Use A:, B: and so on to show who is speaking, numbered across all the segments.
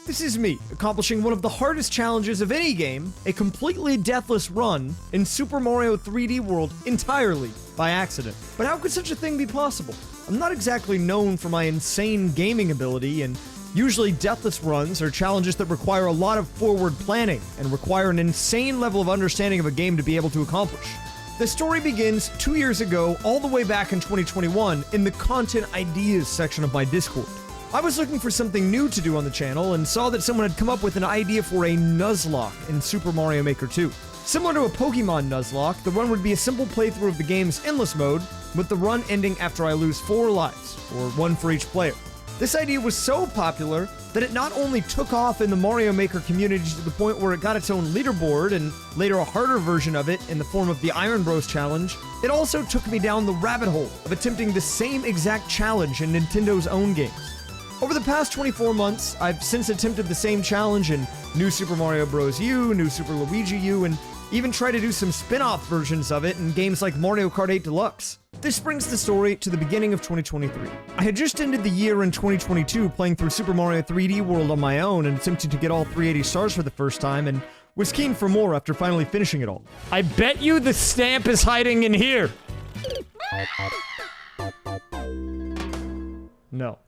A: This is me, accomplishing one of the hardest challenges of any game, a completely deathless run in Super Mario 3D World entirely by accident. But how could such a thing be possible? I'm not exactly known for my insane gaming ability, and usually deathless runs are challenges that require a lot of forward planning and require an insane level of understanding of a game to be able to accomplish. The story begins 2 years ago, all the way back in 2021, in the content ideas section of my Discord. I was looking for something new to do on the channel and saw that someone had come up with an idea for a Nuzlocke in Super Mario Maker 2. Similar to a Pokémon Nuzlocke, the run would be a simple playthrough of the game's endless mode, with the run ending after I lose 4 lives, or 1 for each player. This idea was so popular that it not only took off in the Mario Maker community to the point where it got its own leaderboard and later a harder version of it in the form of the Iron Bros challenge, it also took me down the rabbit hole of attempting the same exact challenge in Nintendo's own games. Over the past 24 months, I've since attempted the same challenge in New Super Mario Bros. U, New Super Luigi U, and even tried to do some spin-off versions of it in games like Mario Kart 8 Deluxe. This brings the story to the beginning of 2023. I had just ended the year in 2022 playing through Super Mario 3D World on my own and attempting to get all 380 stars for the first time, and was keen for more after finally finishing it all. I bet you the stamp is hiding in here! No.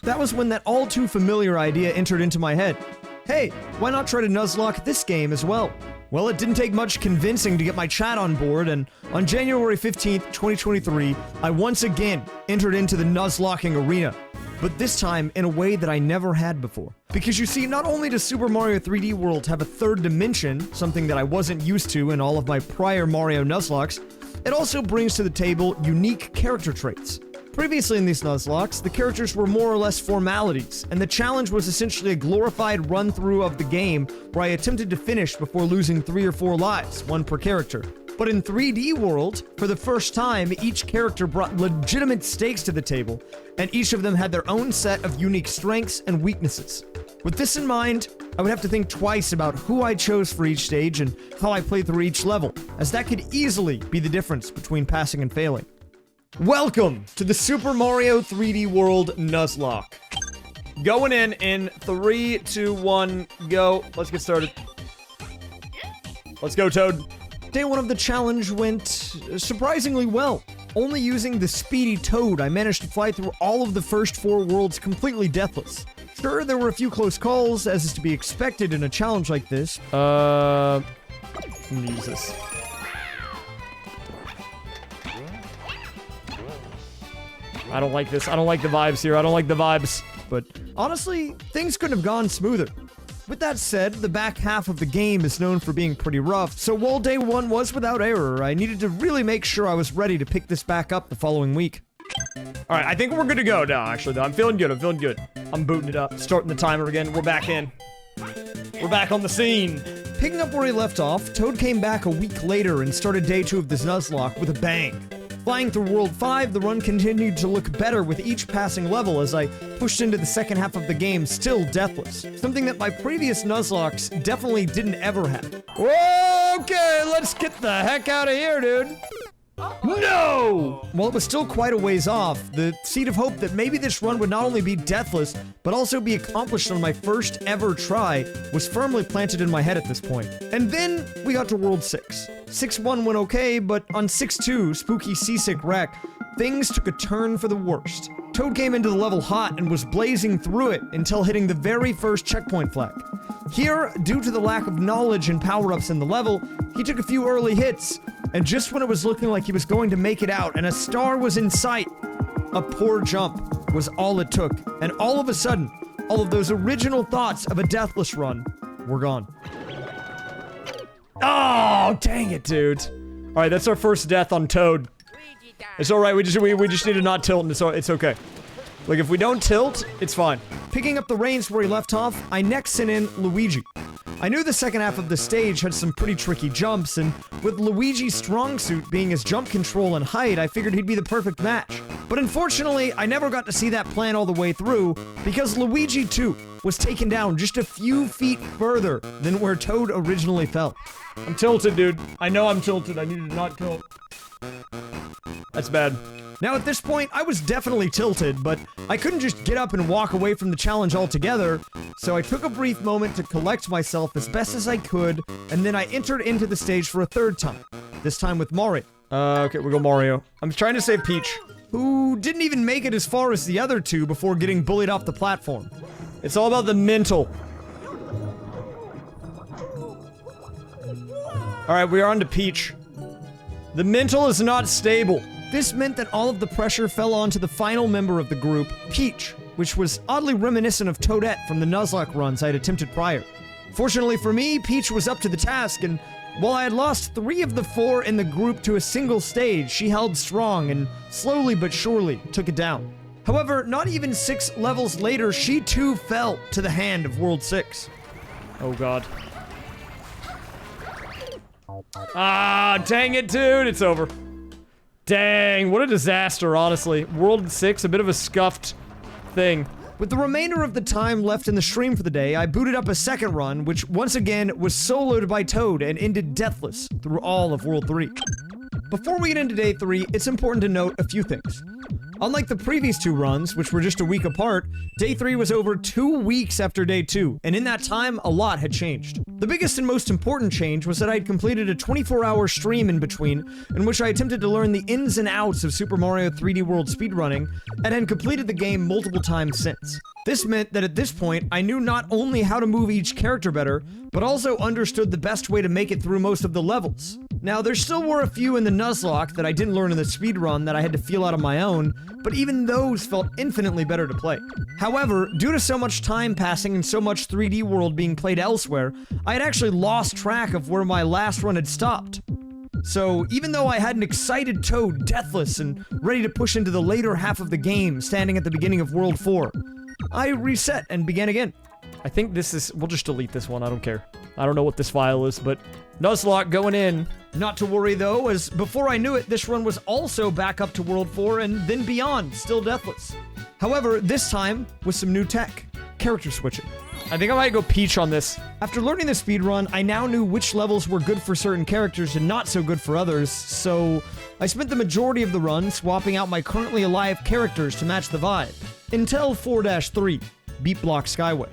A: That was when that all-too-familiar idea entered into my head. Hey, why not try to Nuzlocke this game as well? Well, it didn't take much convincing to get my chat on board, and on January 15th, 2023, I once again entered into the Nuzlocking arena. But this time in a way that I never had before. Because you see, not only does Super Mario 3D World have a third dimension, something that I wasn't used to in all of my prior Mario Nuzlockes, it also brings to the table unique character traits. Previously in these Nuzlocks, the characters were more or less formalities, and the challenge was essentially a glorified run-through of the game where I attempted to finish before losing 3 or 4 lives, 1 per character. But in 3D World, for the first time, each character brought legitimate stakes to the table, and each of them had their own set of unique strengths and weaknesses. With this in mind, I would have to think twice about who I chose for each stage and how I played through each level, as that could easily be the difference between passing and failing. Welcome to the Super Mario 3D World Nuzlocke. Going in 3, 2, 1, go. Let's get started. Let's go, Toad. Day 1 of the challenge went surprisingly well. Only using the speedy Toad, I managed to fly through all of the first 4 worlds completely deathless. Sure, there were a few close calls, as is to be expected in a challenge like this. I'm gonna use this. I don't like this. I don't like the vibes here. I don't like the vibes. But honestly, things couldn't have gone smoother. With that said, the back half of the game is known for being pretty rough, so while day 1 was without error, I needed to really make sure I was ready to pick this back up the following week. Alright, I think we're good to go now, actually, though. I'm feeling good. I'm feeling good. I'm booting it up. Starting the timer again. We're back in. We're back on the scene. Picking up where he left off, Toad came back a week later and started day 2 of this Nuzlocke with a bang. Flying through World 5, the run continued to look better with each passing level as I pushed into the second half of the game still deathless. Something that my previous Nuzlocks definitely didn't ever have. Okay, let's get the heck out of here, dude. No! While it was still quite a ways off, the seed of hope that maybe this run would not only be deathless, but also be accomplished on my first ever try was firmly planted in my head at this point. And then we got to World 6. 6-1 went okay, but on 6-2, Spooky Seasick Wreck, things took a turn for the worst. Toad came into the level hot and was blazing through it until hitting the very first checkpoint flag. Here, due to the lack of knowledge and power-ups in the level, he took a few early hits, and just when it was looking like he was going to make it out and a star was in sight, a poor jump was all it took, and all of a sudden, all of those original thoughts of a deathless run were gone. Oh, dang it, dude. Alright, that's our first death on Toad. It's alright, we just need to not tilt, and it's okay. Like, if we don't tilt, it's fine. Picking up the reins where he left off, I next sent in Luigi. I knew the second half of the stage had some pretty tricky jumps, and with Luigi's strong suit being his jump control and height, I figured he'd be the perfect match. But unfortunately, I never got to see that plan all the way through, because Luigi, too, was taken down just a few feet further than where Toad originally fell. I'm tilted, dude. I know I'm tilted. I need to not tilt. That's bad. Now at this point, I was definitely tilted, but I couldn't just get up and walk away from the challenge altogether, so I took a brief moment to collect myself as best as I could, and then I entered into the stage for a third time. This time with Mario. Okay, we'll go Mario. I'm trying to save Peach, who didn't even make it as far as the other two before getting bullied off the platform. It's all about the mental. Alright, we are on to Peach. The mental is not stable. This meant that all of the pressure fell onto the final member of the group, Peach, which was oddly reminiscent of Toadette from the Nuzlocke runs I had attempted prior. Fortunately for me, Peach was up to the task, and while I had lost 3 of the 4 in the group to a single stage, she held strong and slowly but surely took it down. However, not even 6 levels later, she too fell to the hand of World 6. Oh god. Ah, dang it, dude, it's over. Dang, what a disaster, honestly. World 6, a bit of a scuffed thing. With the remainder of the time left in the stream for the day, I booted up a second run, which once again was soloed by Toad and ended deathless through all of World 3. Before we get into Day 3, it's important to note a few things. Unlike the previous 2 runs, which were just a week apart, Day 3 was over 2 weeks after Day 2, and in that time, a lot had changed. The biggest and most important change was that I had completed a 24-hour stream in between, in which I attempted to learn the ins and outs of Super Mario 3D World speedrunning, and had completed the game multiple times since. This meant that at this point, I knew not only how to move each character better, but also understood the best way to make it through most of the levels. Now, there still were a few in the Nuzlocke that I didn't learn in the speedrun that I had to feel out on my own, but even those felt infinitely better to play. However, due to so much time passing and so much 3D World being played elsewhere, I had actually lost track of where my last run had stopped. So, even though I had an excited Toad deathless and ready to push into the later half of the game, standing at the beginning of World 4, I reset and began again. I think this is... we'll just delete this one, I don't care. I don't know what this file is, but Nuzlocke going in. Not to worry though, as before I knew it, this run was also back up to World 4 and then beyond, still deathless. However, this time with some new tech. Character switching. I think I might go Peach on this. After learning the speedrun, I now knew which levels were good for certain characters and not so good for others, so I spent the majority of the run swapping out my currently alive characters to match the vibe. Until 4-3, Beat Block Skyway.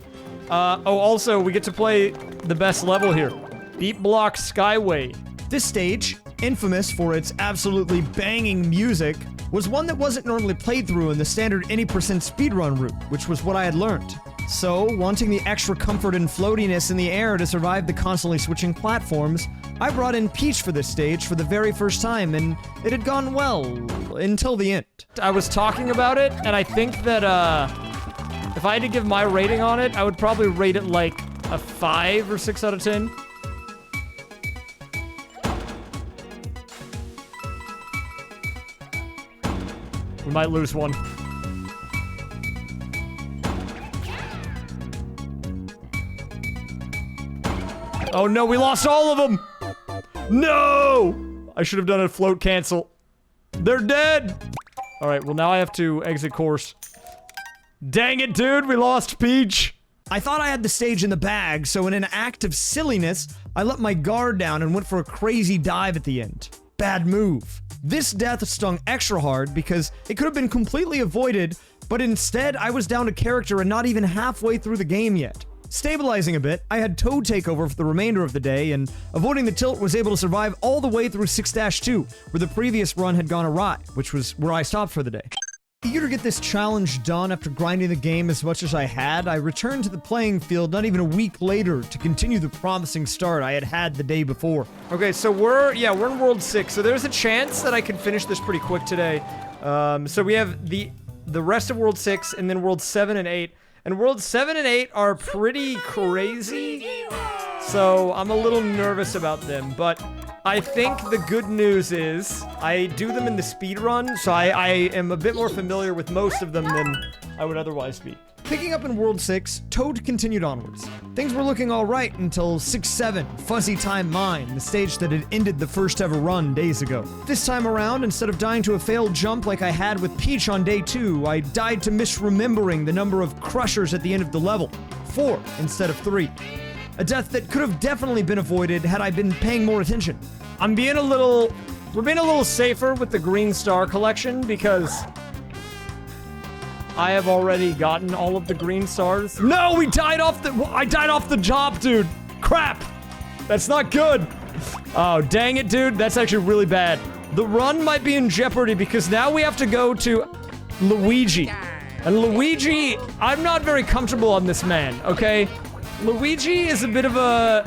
A: Oh, also, we get to play the best level here. Beat Block Skyway. This stage, infamous for its absolutely banging music, was one that wasn't normally played through in the standard any % speedrun route, which was what I had learned. So, wanting the extra comfort and floatiness in the air to survive the constantly switching platforms, I brought in Peach for this stage for the very first time, and it had gone well, until the end. I was talking about it, and I think that, if I had to give my rating on it, I would probably rate it like a 5 or 6 out of 10. We might lose one. Oh no, we lost all of them! No! I should have done a float cancel. They're dead! Alright, well now I have to exit course. Dang it, dude, we lost Peach! I thought I had the stage in the bag, so in an act of silliness, I let my guard down and went for a crazy dive at the end. Bad move. This death stung extra hard because it could have been completely avoided, but instead I was down to character and not even halfway through the game yet. Stabilizing a bit, I had Toad take over for the remainder of the day, and avoiding the tilt was able to survive all the way through 6-2, where the previous run had gone awry, which was where I stopped for the day. Eager to get this challenge done after grinding the game as much as I had, I returned to the playing field not even a week later to continue the promising start I had had the day before. Okay, so we're in World 6, so there's a chance that I can finish this pretty quick today. So we have the rest of World 6, and then World 7 and 8. And World 7 and 8 are pretty crazy, so I'm a little nervous about them, but I think the good news is I do them in the speedrun, so I am a bit more familiar with most of them than I would otherwise be. Picking up in World 6, Toad continued onwards. Things were looking alright until 6-7, Fuzzy Time Mine, the stage that had ended the first ever run days ago. This time around, instead of dying to a failed jump like I had with Peach on day 2, I died to misremembering the number of crushers at the end of the level. 4 instead of 3. A death that could have definitely been avoided had I been paying more attention. I'm being a little We're being a little safer with the green star collection because I have already gotten all of the green stars. No, I died off the job, dude. Crap. That's not good. Oh, dang it, dude. That's actually really bad. The run might be in jeopardy because now we have to go to Luigi. And Luigi, I'm not very comfortable on this man, okay? Luigi is a bit of a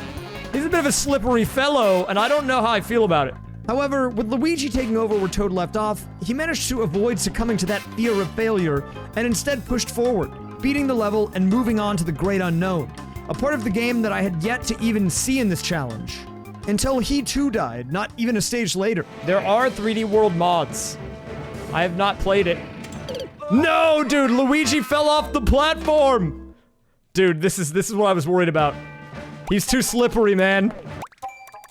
A: slippery fellow, and I don't know how I feel about it. However, with Luigi taking over where Toad left off, he managed to avoid succumbing to that fear of failure, and instead pushed forward, beating the level and moving on to the great unknown, a part of the game that I had yet to even see in this challenge. Until he too died, not even a stage later. There are 3D World mods. I have not played it. No, dude, Luigi fell off the platform! Dude, this is what I was worried about. He's too slippery, man.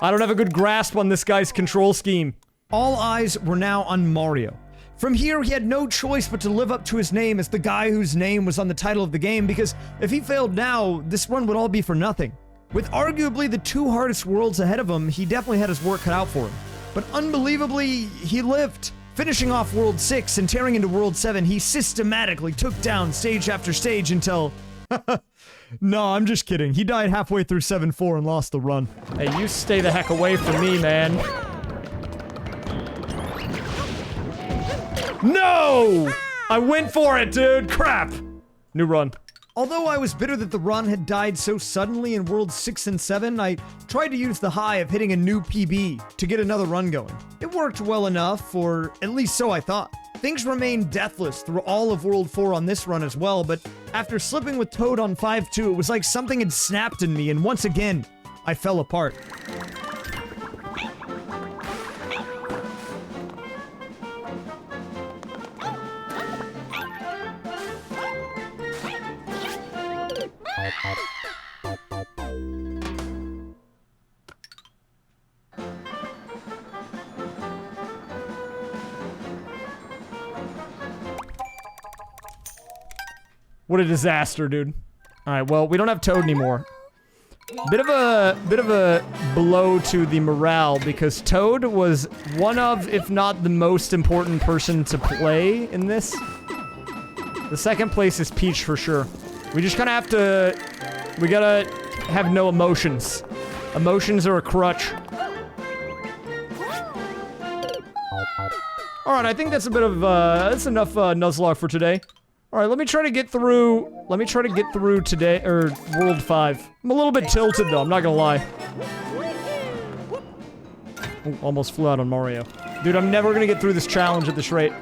A: I don't have a good grasp on this guy's control scheme. All eyes were now on Mario. From here, he had no choice but to live up to his name as the guy whose name was on the title of the game, because if he failed now, this run would all be for nothing. With arguably the 2 hardest worlds ahead of him, he definitely had his work cut out for him. But unbelievably, he lived. Finishing off World 6 and tearing into World 7, he systematically took down stage after stage until... No, I'm just kidding. He died halfway through 7-4 and lost the run. Hey, you stay the heck away from me, man. No! I went for it, dude! Crap! New run. Although I was bitter that the run had died so suddenly in Worlds 6 and 7, I tried to use the high of hitting a new PB to get another run going. It worked well enough, or at least so I thought. Things remained deathless through all of World 4 on this run as well, but after slipping with Toad on 5-2, it was like something had snapped in me, and once again, I fell apart. What a disaster, dude. Alright, well, we don't have Toad anymore. Bit of a blow to the morale, because Toad was one of, if not the most important person to play in this. The second place is Peach for sure. We just kind of have to... We gotta have no emotions. Emotions are a crutch. Alright, I think that's a bit of, that's enough, Nuzlocke for today. Alright, let me try to get through today, or World 5. I'm a little bit tilted though, I'm not gonna lie. Ooh, almost flew out on Mario. Dude, I'm never gonna get through this challenge at this rate.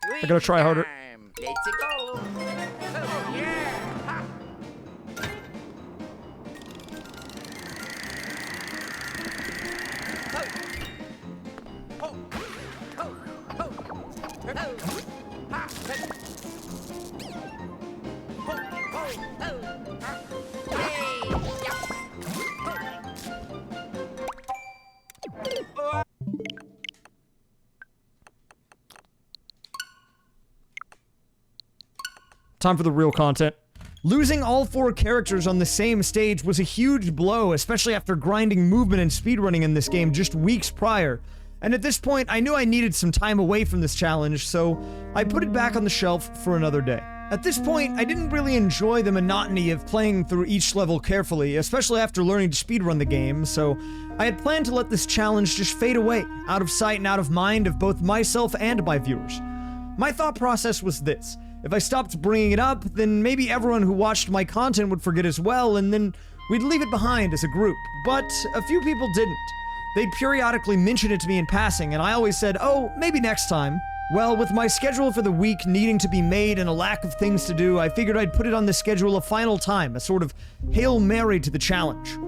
A: I gotta try harder.
B: Let's go. Oh, yeah. Ha.
A: Time for the real content. Losing all 4 characters on the same stage was a huge blow, especially after grinding movement and speedrunning in this game just weeks prior. And at this point, I knew I needed some time away from this challenge, so I put it back on the shelf for another day. At this point, I didn't really enjoy the monotony of playing through each level carefully, especially after learning to speedrun the game, so I had planned to let this challenge just fade away, out of sight and out of mind of both myself and my viewers. My thought process was this: if I stopped bringing it up, then maybe everyone who watched my content would forget as well, and then we'd leave it behind as a group. But a few people didn't. They'd periodically mention it to me in passing, and I always said, oh, maybe next time. Well, with my schedule for the week needing to be made and a lack of things to do, I figured I'd put it on the schedule a final time, a sort of Hail Mary to the challenge.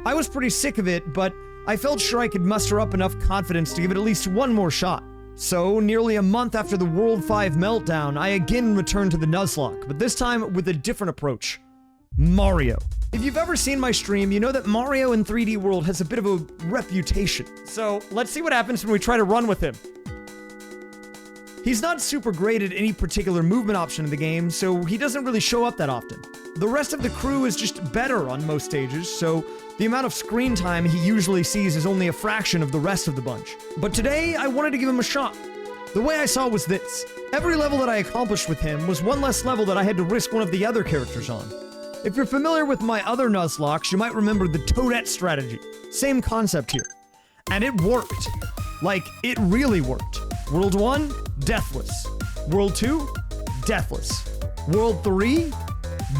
A: I was pretty sick of it, but I felt sure I could muster up enough confidence to give it at least one more shot. So, nearly a month after the World 5 meltdown, I again returned to the Nuzlocke, but this time with a different approach. Mario. If you've ever seen my stream, you know that Mario in 3D World has a bit of a reputation. So, let's see what happens when we try to run with him. He's not super great at any particular movement option in the game, so he doesn't really show up that often. The rest of the crew is just better on most stages, so the amount of screen time he usually sees is only a fraction of the rest of the bunch. But today, I wanted to give him a shot. The way I saw it was this. Every level that I accomplished with him was one less level that I had to risk one of the other characters on. If you're familiar with my other Nuzlocks, you might remember the Toadette strategy. Same concept here. And it worked. Like, it really worked. World 1, deathless. World 2, deathless. World 3,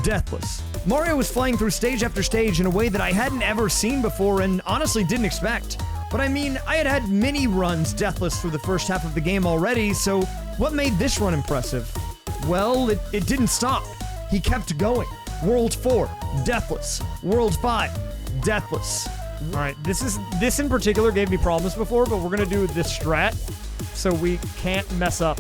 A: deathless. Mario was flying through stage after stage in a way that I hadn't ever seen before and honestly didn't expect. But I mean, I had had many runs deathless through the first half of the game already, so what made this run impressive? Well, it didn't stop. He kept going. World 4, deathless. World 5, deathless.
C: Alright, this in particular gave me problems before, but we're gonna do this strat so we can't mess up.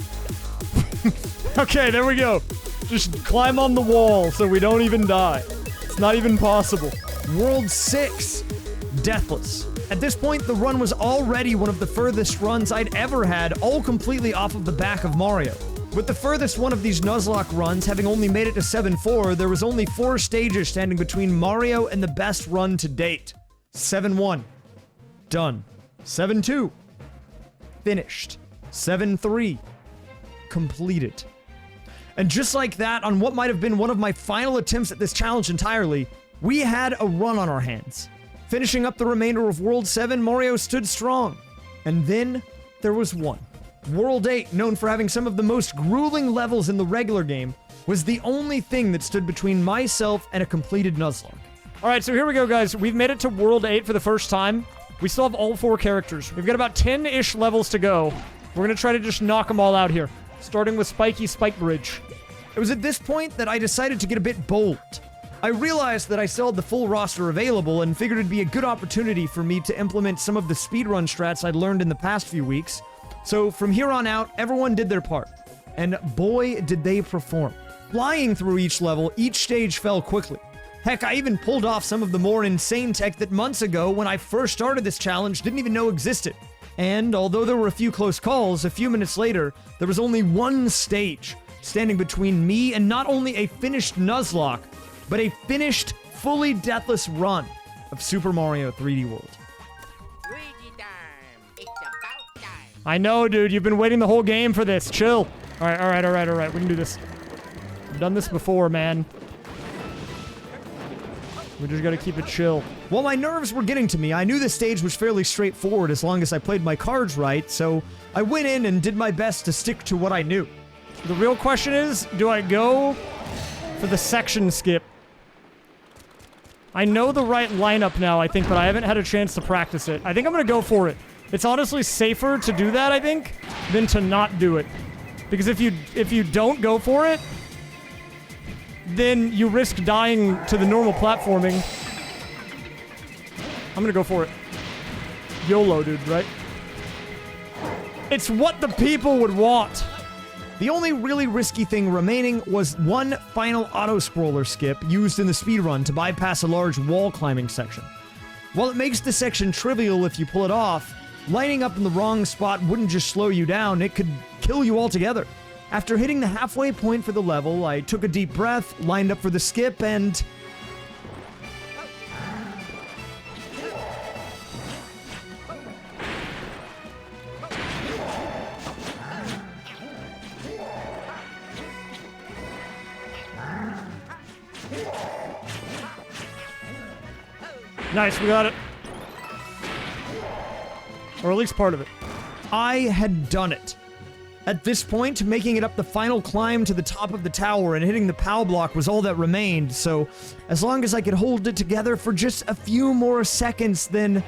C: Okay, there we go. Just climb on the wall so we don't even die. It's not even possible.
A: World 6, deathless. At this point, the run was already one of the furthest runs I'd ever had, all completely off of the back of Mario. With the furthest one of these Nuzlocke runs having only made it to 7-4, there was only 4 stages standing between Mario and the best run to date. 7-1. Done. 7-2. Finished. 7-3. Completed. And just like that, on what might have been one of my final attempts at this challenge entirely, we had a run on our hands. Finishing up the remainder of World 7, Mario stood strong. And then, there was one. World 8, known for having some of the most grueling levels in the regular game, was the only thing that stood between myself and a completed Nuzlocke.
C: Alright, so here we go, guys. We've made it to World 8 for the first time. We still have all 4 characters. We've got about 10-ish levels to go. We're gonna try to just knock them all out here. Starting with Spiky Spike Bridge.
A: It was at this point that I decided to get a bit bold. I realized that I still had the full roster available and figured it'd be a good opportunity for me to implement some of the speedrun strats I'd learned in the past few weeks. So from here on out, everyone did their part. And boy, did they perform. Flying through each level, each stage fell quickly. Heck, I even pulled off some of the more insane tech that months ago, when I first started this challenge, didn't even know existed. And although there were a few close calls, a few minutes later, there was only one stage standing between me and not only a finished Nuzlocke, but a finished, fully deathless run of Super Mario 3D World.
B: Luigi time. It's about time.
C: I know, dude. You've been waiting the whole game for this. Chill. Alright. We can do this. I've done this before, man. We just gotta keep it chill.
A: While my nerves were getting to me, I knew the stage was fairly straightforward as long as I played my cards right, so I went in and did my best to stick to what I knew.
C: The real question is, do I go for the section skip? I know the right lineup now, I think, but I haven't had a chance to practice it. I think I'm gonna go for it. It's honestly safer to do that, I think, than to not do it. Because if you don't go for it, then you risk dying to the normal platforming. I'm gonna go for it. YOLO, dude, right? It's what the people would want.
A: The only really risky thing remaining was one final auto-scroller skip used in the speedrun to bypass a large wall climbing section. While it makes the section trivial if you pull it off, lining up in the wrong spot wouldn't just slow you down, it could kill you altogether. After hitting the halfway point for the level, I took a deep breath, lined up for the skip, and...
C: Nice, we got it. Or at least part of it.
A: I had done it. At this point, making it up the final climb to the top of the tower and hitting the POW block was all that remained, so as long as I could hold it together for just a few more seconds, then...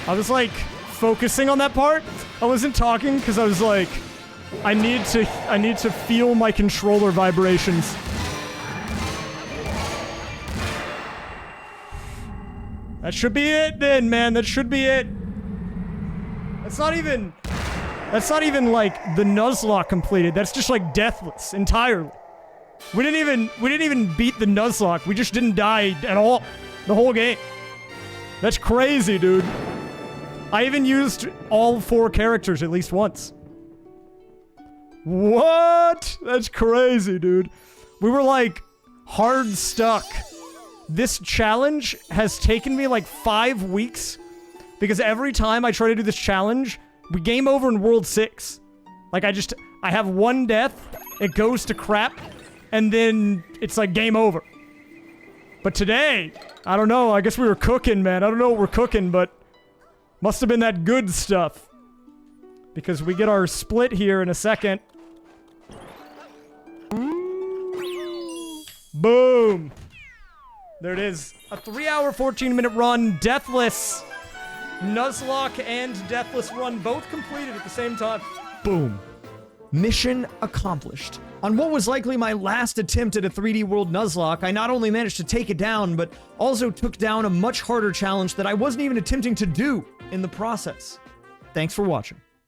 C: I was like focusing on that part. I wasn't talking because I was like, I need to feel my controller vibrations. That should be it then, man. That should be it. That's not even like the Nuzlocke completed. That's just like deathless entirely. We didn't even beat the Nuzlocke. We just didn't die at all. The whole game. That's crazy, dude. I even used all 4 characters at least once. What? That's crazy, dude. We were like hard stuck. This challenge has taken me like 5 weeks because every time I try to do this challenge, we game over in World 6. Like I have 1 death, it goes to crap, and then it's like game over. But today, I don't know, I guess we were cooking, man. I don't know what we're cooking, but must have been that good stuff. Because we get our split here in a second. Boom! There it is. A 3-hour, 14-minute run, deathless. Nuzlocke and deathless run both completed at the same time.
A: Boom. Mission accomplished. On what was likely my last attempt at a 3D World Nuzlocke, I not only managed to take it down, but also took down a much harder challenge that I wasn't even attempting to do in the process. Thanks for watching.